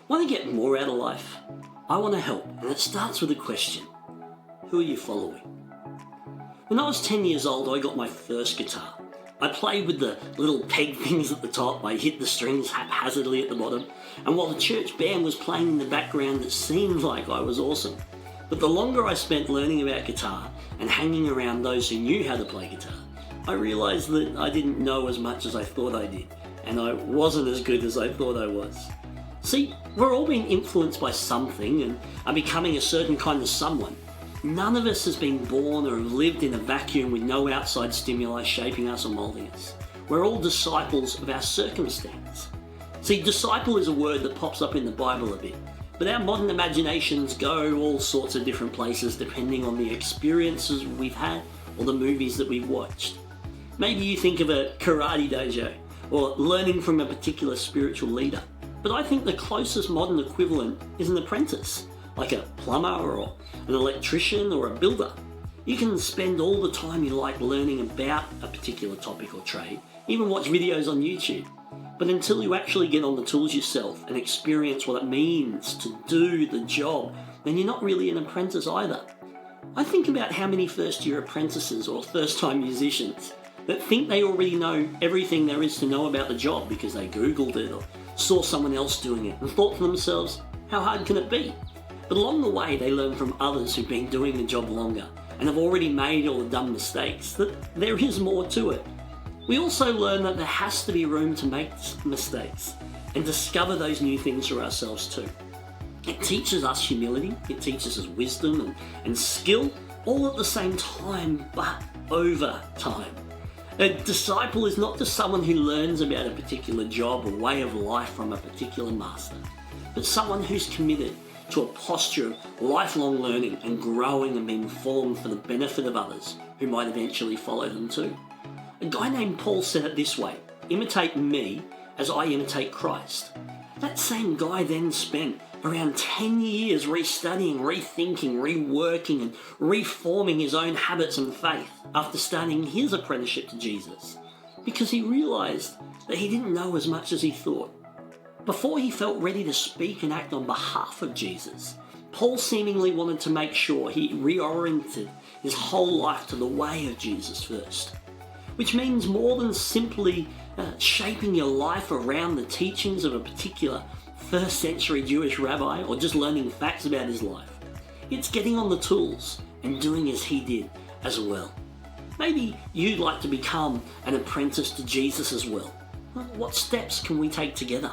Want to get more out of life? I want to help, and it starts with a question. Who are you following? When I was 10 years old, I got my first guitar. I played with the little peg things at the top. I hit the strings haphazardly at the bottom, and while the church band was playing in the background, it seemed like I was awesome. But the longer I spent learning about guitar and hanging around those who knew how to play guitar, I realised that I didn't know as much as I thought I did, and I wasn't as good as I thought I was. See, we're all being influenced by something and are becoming a certain kind of someone. None of us has been born or have lived in a vacuum with no outside stimuli shaping us or moulding us. We're all disciples of our circumstance. See, disciple is a word that pops up in the Bible a bit, but our modern imaginations go all sorts of different places depending on the experiences we've had or the movies that we've watched. Maybe you think of a karate dojo or learning from a particular spiritual leader. But I think the closest modern equivalent is an apprentice, like a plumber or an electrician or a builder. You can spend all the time you like learning about a particular topic or trade, even watch videos on YouTube. But until you actually get on the tools yourself and experience what it means to do the job, then you're not really an apprentice either. I think about how many first-year apprentices or first-time musicians that think they already know everything there is to know about the job because they Googled it or saw someone else doing it and thought to themselves, how hard can it be? But along the way they learn from others who've been doing the job longer and have already made or done mistakes that there is more to it. We also learn that there has to be room to make mistakes and discover those new things for ourselves too. It teaches us humility, it teaches us wisdom and skill all at the same time, but over time. A disciple is not just someone who learns about a particular job or way of life from a particular master, but someone who's committed to a posture of lifelong learning and growing and being formed for the benefit of others who might eventually follow them too. A guy named Paul said it this way, imitate me as I imitate Christ. That same guy then spent around 10 years restudying, rethinking, reworking and reforming his own habits and faith after starting his apprenticeship to Jesus, because he realised that he didn't know as much as he thought. Before he felt ready to speak and act on behalf of Jesus, Paul seemingly wanted to make sure he reoriented his whole life to the way of Jesus first, which means more than simply shaping your life around the teachings of a particular first century Jewish rabbi or just learning facts about his life. It's getting on the tools and doing as he did as well. Maybe you'd like to become an apprentice to Jesus as well. What steps can we take together?